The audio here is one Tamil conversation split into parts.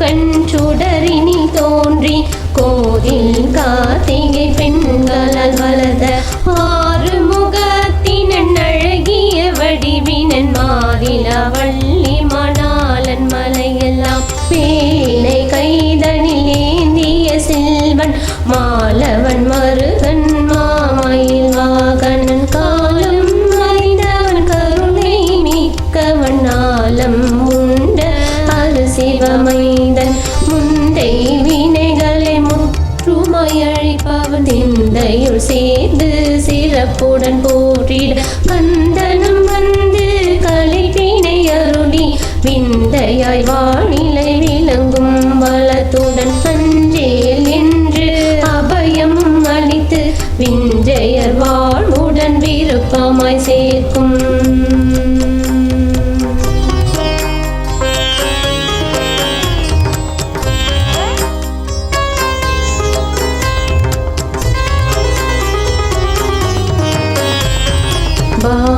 முக்கண் சுடரினி தோன்றி கோயில் கார்த்திகை பெண்களால் வளர்ந்த ஆறு முகத்தினன் அழகிய வடிவினன் மாறிலா வள்ளி மணாளன் மலையெல்லாம் பேனை கைதனில் ஏந்திய செல்வன் மாலவன் மருகன் மாமயில் வாகனன் காலம் அறிந்தவன் கருணை மிக்கவன் ஆலம் உண்ட அரு சிவமைந்தன் முந்தை வினைகளை முற்றுமாய் அழிப்பவன் திந்தையுள் சேர்ந்து சிறப்புடன் போற்றிட கந்தனும் வந்து கலைப்பினை அருளி விந்தையாய் வானிலை விளங்கும் வளத்துடன் அஞ்சேல் என்று அபயம் அளித்து விஞ்சையர் வாழ்வுடன் விருப்பமாய் சேர்க்கும்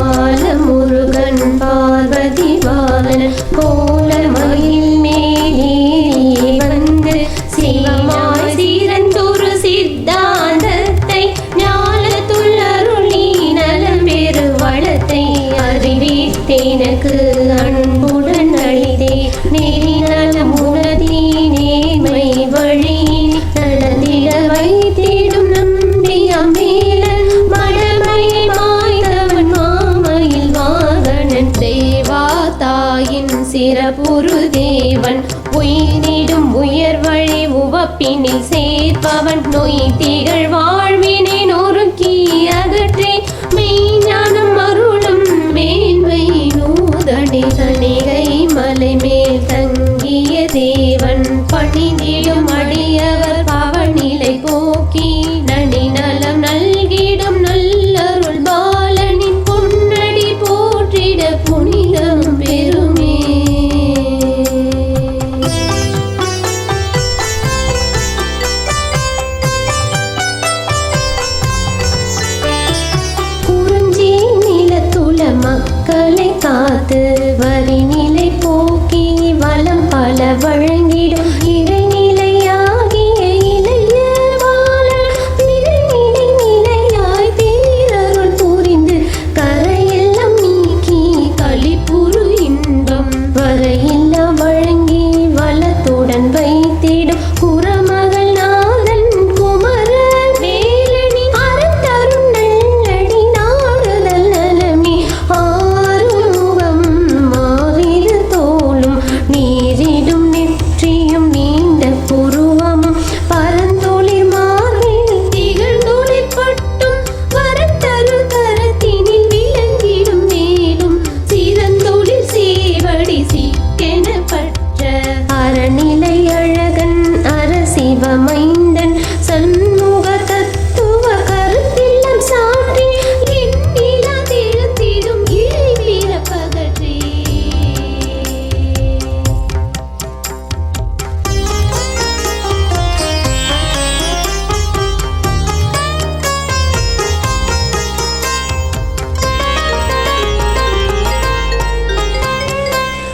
பாலமுருகன் பார்வதி பாலன் கோலமயில் மேலே வந்து சிவமாய் சிறந்தொரு சித்தாந்தத்தை ஞானத்துள் அருளி நலம் பெரு வளத்தை அறிவித்தேனக்கு அன்புடன் அளித்தே நெறி நலம் உணதி நேர்மை வழி நடந்திட வைத்திடும் நம்பி அமேலன் மடமை மாய்தவன் மாமயில் வாகனன் தேவா தாயின் சிறப்புரு தேவன் உயிரிடும் உயர் வழி உவப்பினில் சேர்ப்பவன் நோய் திகழ் வாழ்வினை நொறுக்கி அகற்றி மெய்ஞானம் அருளும் மேன்மை நூதனே தணிகை மலை மேல் தங்கிய தேவன் பணிந்திடும் அடியவர் பவநிலை போக்கி நனி நலம் நல்கிடும் நல்லருள் பாலனின் பொன்னடி போற்றிட புனிதம் பெருமே குறிஞ்சி நிலத்துள மக்களை காத்து வரி நிலை போக்கி வளம் பல வழங்கிடும் இறைநிலையாகிய இளைய பாலன் நிறைநிலை நிலையாய் பேரருள் புரிந்து கரையெல்லாம் நீக்கி களிப்புறு இன்பம் வரையெல்லாம் வழங்கி வளத்துடன் வைத்திடும் குறமகள் நாதன் குமர வேலனி அறந்தருள் நல்லடி நாடுதல் நலமே ஆறுமுகம் மாறிடு தோளும் நீரிடும் நெற்றியும் நீண்ட புருவமும் பரந்தொழிர் மார்பில் திகழ்ந்தொழிற் பட்டும் வரத்தரு கரத்தினில் விளங்கிடும் மேலும் சிறந்தொழில் சேவடி சிக்கென பற்ற அறநிலை அழகன் அரசிவமைந்தன் சண்முக தத்துவ கருத்தில்லம் சாற்றி எண்ணிலா திருத்திடும் இழை வீரப்பகற்றே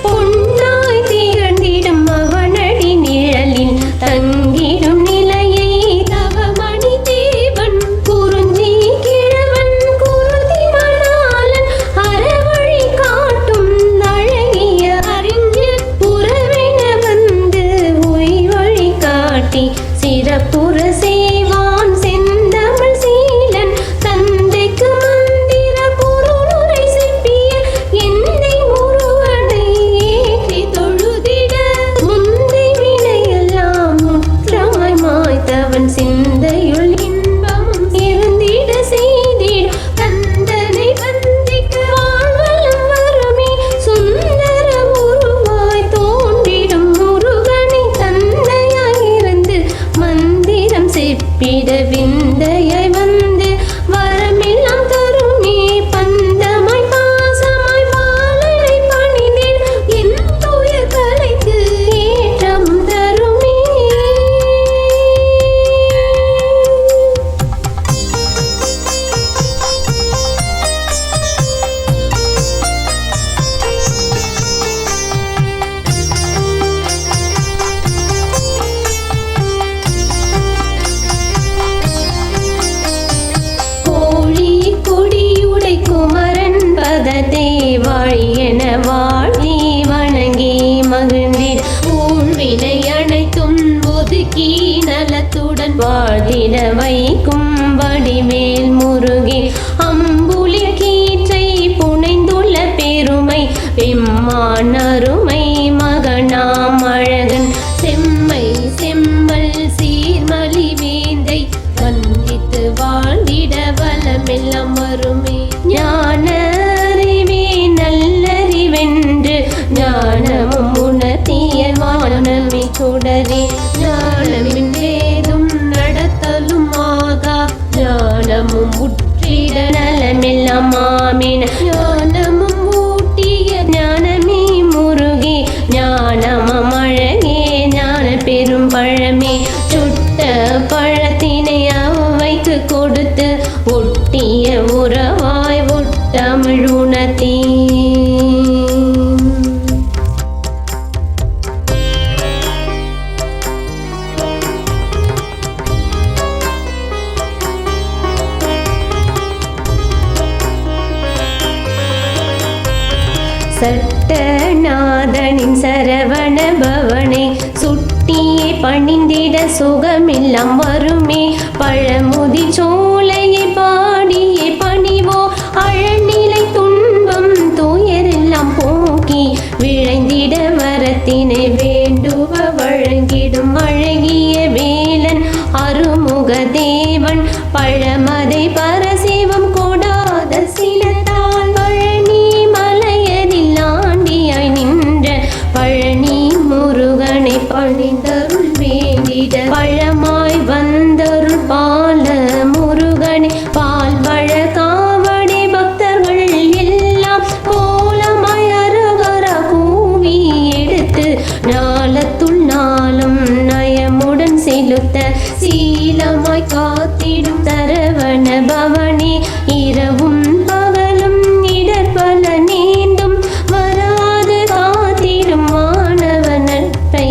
பொன்னாய் திகழ்ந்திடும் அவனடி நிழலில் தங்கிடும் நிலையை தவமணி தேவன் குறிஞ்சி கிழவன் குருதி மணாளன் அறவழி காட்டும் அழகிய அறிஞர் புறவென வந்து உய் வழி காட்டி சிறப்புற செய்வான் செந்தமிழ் சீலன் தந்தைக்கு மந்திர பொருளுரை சிற்பிய எந்தை முருகனை ஏற்றி தொழுதிட முந்தை வினையெல்லாம் முற்றமாய் மாய்த்தவன் சிந்தையுள் இன்பமும் இருந்திட செய்திடும் கந்தனை வந்திக்க வாழ்வலம் வருமே சுந்தர உருவாய் தோன்றிடும் முருகனை தந்தையாய் இருந்து மந்திரம் செப்பிட விந்தையாய் வந்து வரமெல்லாம் தருமே பந்தமாய் பாசமாய் பாலனை பணிந்தேன் என் துயர் கலைத்து ஏற்றம் தருமே நலத்துடன் வாழ்ந்திட வைக்கும் வடிவேல் முருகே. அம்புலி கீற்றை புனைந்துள்ள பெருமை பெம்மான் அருமை மகனாம் அழகன் செம்மை செம்மல் சீர்மலி வேந்தை வந்தித்து வாழ்ந்திட வளமெல்லாம் வருமே. ஞான அறிவே நல்லறிவென்று ஞானமும் உணர்த்திய வானமே சுடரே. ஞானமின்றேதும் நடத்தலும் ஆகா ஞானமும் உற்றிட நலமெல்லாம் ஆமென. ஞானமும் ஊட்டிய ஞானமே முருகே ஞானமம் அழகே ஞான பெரும் பழமே. சுட்ட பழத்தினை அவைக்கு கொடுத்து ஒட்டிய உறவாய் ஒட்டமிழ் உணர்த்தி. சட்டநாதனின் சரவண பவனை சுட்டியே பணிந்திட சுகமெல்லாம் வருமே. பழமுதி சோலையை பாடியே பணிவோ அழநிலை துன்பம் துயரெல்லாம் போக்கி விழைந்திட வரத்தினை வேண்டுவ வழங்கிடும் அழகிய வேலன் அருமுக தேவன். பழமதை பரசிவம் கொடாத சிலத்தால் பழனி மலையதில் ஆண்டியாய் நின்ற பழனி முருகனை பணிந்தருள் வேண்டிட பழமாய் வந்தருள் பால முருகனை. பால்வழ காவடி பக்தர்கள் எல்லாம் கோலமாய் அருகர கூவி எடுத்து ஞாலத்துள் நாளும் நயமுடன் செலுத்த சீலமாய் காத்திடும் சரவண பவனி. இரவும் பகலும் இடர்பல நீந்தும் வராது காத்திடும் மாணவ நட்பை.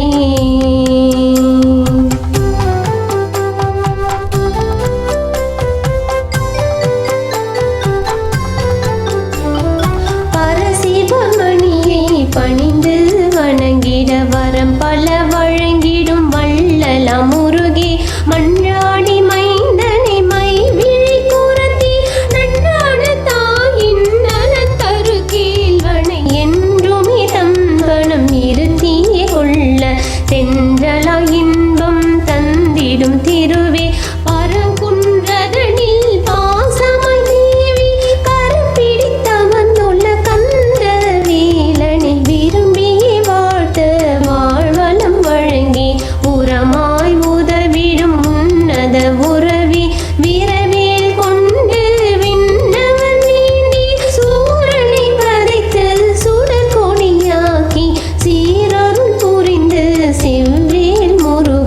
பரசிவமணியை பணிந்து வணங்கிட வரம் பல வழங்கிடும் வள்ளலாம் முருகே. மன்றாடி மைந்தனை மை விழி குரத்தி நன்றான தாயின் நலத்தரு கீழ்வனை என்றுமே தம்பனம் இருத்தியே கொள்ள தென்றலா இன்பம் தந்திடும் திருவே. பரங்குன்றதனில் பாசமாய் தேவி கருப்பிடித்தவந்துள்ள கந்த வேலனை விரும்பியே வாழ்த்த வாழ்வலம் வழங்கி உரமாய் உதவிடும் உன்னத உறவி. விரவேல் கொண்டு விண்ணவர் வேண்டி சூரனை வதைத்து சுடர் கொடியாக்கி சீரருள் புரிந்து செவ்வேல் முருகா.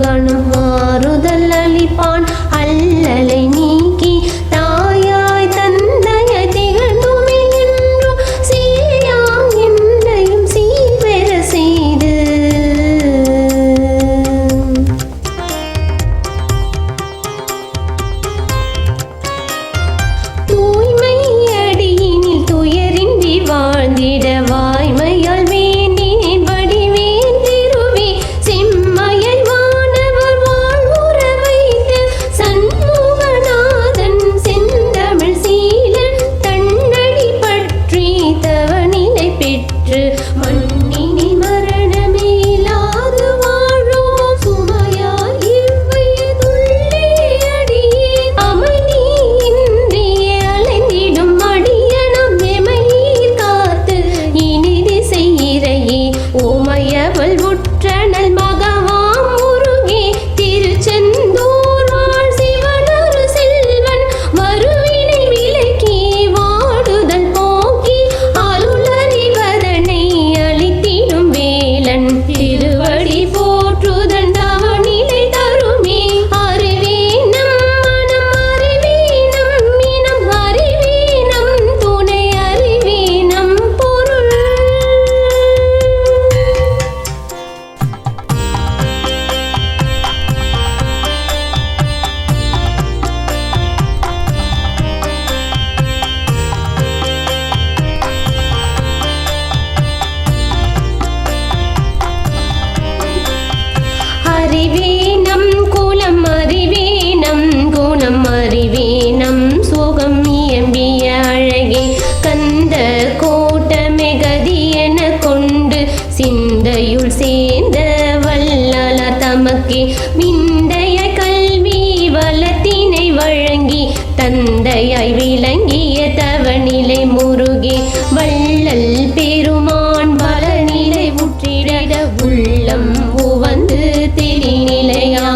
விந்தைய கல்வி வளத்தினை வழங்கி தந்தையாய் விளங்கிய தவநிலை முருகே வள்ளல் பெருமான் பலநிலை உற்றிட உள்ளம் உவந்து தெரிநிலையாடியுள்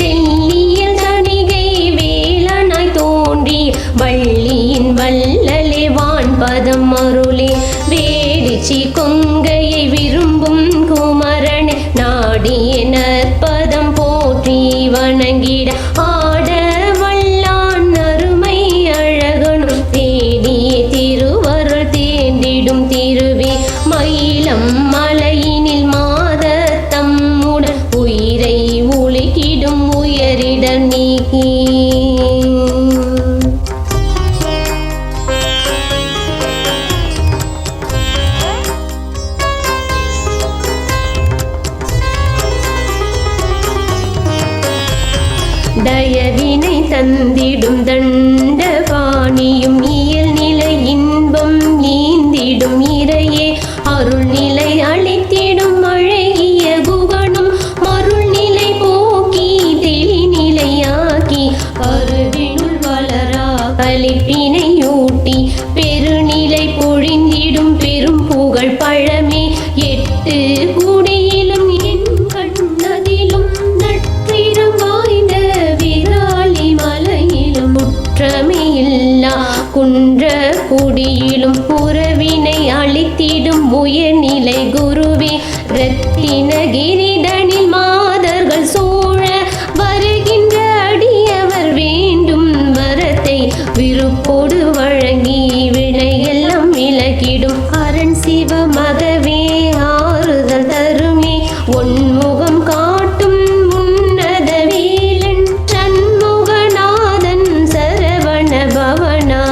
தெல்லியல் தணிகை வேலனாய் தோன்றி வள்ளியின் வள்ளலே வான்பதம் அருளே வேடிச்சி கொங்கையை விரும்பும் குமரனே நாடிய நற்பதம் போற்றி வணங்கிட ஆட வல்லான் அருமை அழகனும் தேடிய திருவருள் தேர்ந்திடும் திருவே மயிலம் மலையினில் மாதத்தம்முடன் உயிரை உலுக்கிடும் உயரிடர் நீக்கி தயவினை தந்திடும் தண்டபாணியும் இயல் நிலை இன்பம் நீந்திடும் இறையே அருள் நிலை அளித்திடும் அழகிய குகனும் மருள் நிலை போக்கி தெளிநிலையாக்கி கருவினுள் வளரா கலிப்பினையூட்டி பெருநிலை பொழிந்திடும் பெரும் புகழ் பழமே எட்டு குடியிலும் என் கண்ணதிலும் நற்றிரம் வாய்ந்த விராலி மலையிலும் குற்றமையில்லா குன்ற குடியிலும் புறவினை அளித்திடும் உயர்நிலை குருவே ரத்தினகிரிதனில் மாதர்கள் சூழ வருகின்ற அடியவர் வேண்டும் வரத்தை விருப்போடு வழங்கி வினையெல்லாம் விலகிடும் அரண் சிவ மகவே ஆறுதல் தருமே ஒன்முகம் காட்டும் உன்னத வேலன் சண்முகநாதன் சரவண பவனா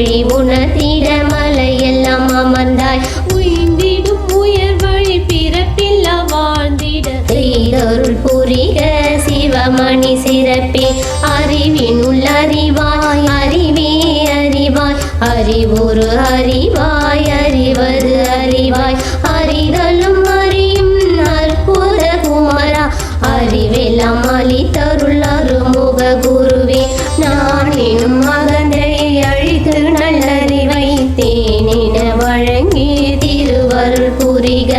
வழி உணர்த்திட மலையெல்லாம் அமர்ந்தாய். உயிர்ந்திடும் உயர் வழி பிறப்பில்லா வாழ்ந்திட செய்தருள் புரிக சிவமணி சிறப்பே. அறிவினுள் அறிவாய் அறிவே அறிவாய் அறிவுரு அறிவாய் அறிவது அறிவாய் அறிதலும் அறியும் அற்புத குமரா. அறிவெல்லாம் அளித்தருள் அருமுக குருவே. நான் எனும் மகந்தையை அழித்து நல்லறிவை தேனின வழங்கி திருவருள் புரிக.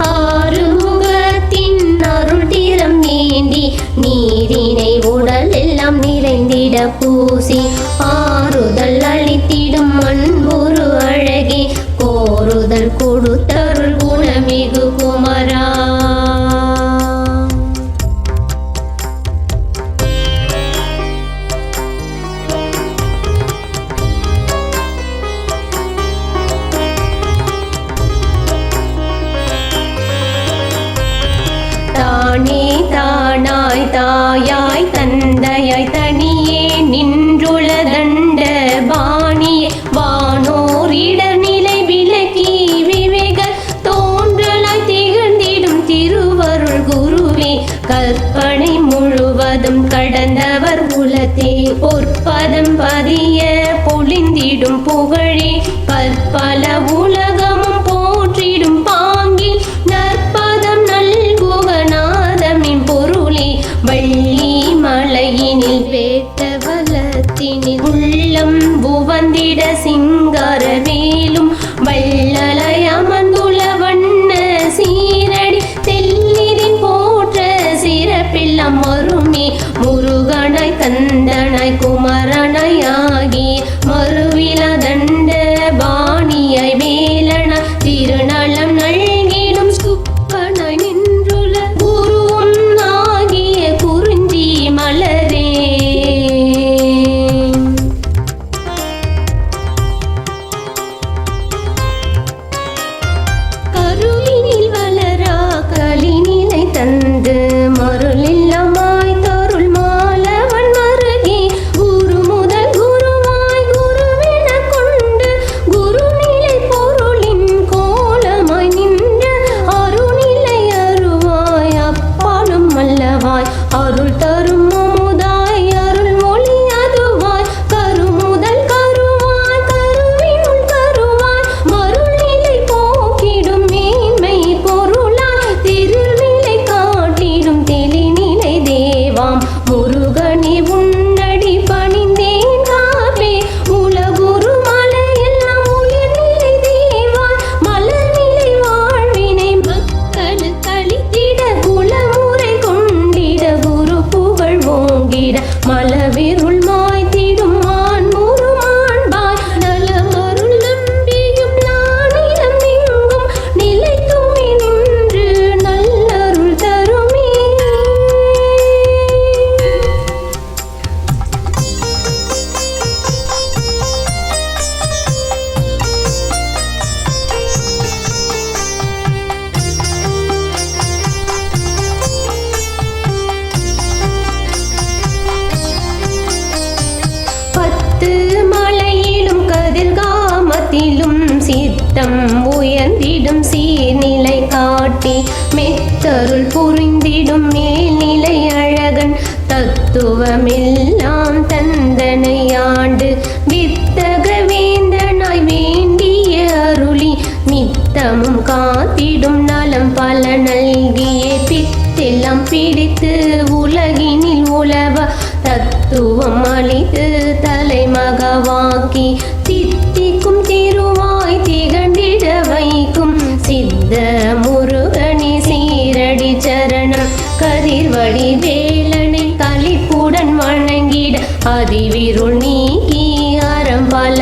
ஆறுமுகத்தின் அருள் தீரம் நீந்தி நீரினை உடல் எல்லாம் நிறைந்திட பூசி ஆறுதல் அளித்திடும் அன்புரு அழகே. கோருதல் கொடுத்தருள் குணமிகு குமரா. தானே தானாய் தாயாய் தந்தையாய் தனியே நின்றுள தண்ட பாணியே. வானோர் இடர்நிலை விலக்கி விவேக தோன்றலாய் திகழ்ந்திடும் திருவருள் குருவே. கற்பனை முழுவதும் கடந்தவர் உலத்தே. பொற்பதம் பதிய பொழிந்திடும் புகழே. பற்பல உலகமும் போற்றிடும் பாங்கில் நற்பதம் நல்குகநாதமின் பொருளே. வள்ளி மலையினில் வேட்ட வலத்தினில் உள்ளம் புவந்திட சிங்கார வேலும் வள்ளலை அமர்ந்துள்ள வண்ண சீரடி தெல்லிதின் போற்ற சிறப்பெல்லாம் மருமே. முருகனாய் கந்தனாய் குமரனாய் ஆகி மறுவில தண்ட பாணியாய் வேலனா திருநலம் நல்கிடும் சுப்பனாய் நின்றுள்ள குருவும் ஆகிய குறிஞ்சி மலரே. கருவினில் வளரா கலினிலை தந்து மருளில்லமாய் தருள் மாலவன் மருகே. குரு முதல் குருவாய் குருவென கொண்டு குருநிலை பொருளின் கோலமாய் நின்ற அருநிலை அருவாய் அப்பாலும் அல்லவாய் அருள் தரும் அமுதாய் அருள் மொழி அதுவாய். கருமுதல் கருவாய் கருவினுள் கருவாய் மருள்நிலை போக்கிடும் மேன்மை பொருளாய் திருநிலை காட்டிடும் தெளிநிலை தேவாம். முருகனே உன்னடி பணிந்தேன் காப்பே. உலகுரு மலையெல்லாம் உயர்நிலை தேவாய் மலர்நிலை வாழ்வினை மக்களுக்கு அளித்திட குலமுறை கொண்டிட குரு புகழ் ஓங்கிட மலவிருள் மாய்த்திடும் மான்முரு மாண்பாய். நலமருள் நம்பியும் நானிலம் எங்கும் நிலைத்துமே நின்று நல்லருள் தருமே. பத்து மலையிலும் கதிர்காமத்திலும் சித்தம் உயர்ந்திடும் சீர்நிலை காட்டி மெத்தருள் புரிந்திடும் மேல்நிலை அழகன். தத்துவமெல்லாம் தந்தனையாண்டு வித்தக வேந்தனாய் வேண்டிய அருளி நித்தமும் காத்திடும் நலம் பல நல்கியே. பித்தெல்லாம் பிடித்து உலகினில் உலவ தத்துவம் அளித்து தலைமகவாக்கி தித்திக்கும் திருவாய் திகழ்ந்திட வைக்கும் சித்த முருகனே சீரடி சரணம். கதிர்வடி வேலனை களிப்புடன் வணங்கிட அதிவிருள் நீக்கி அறம் பல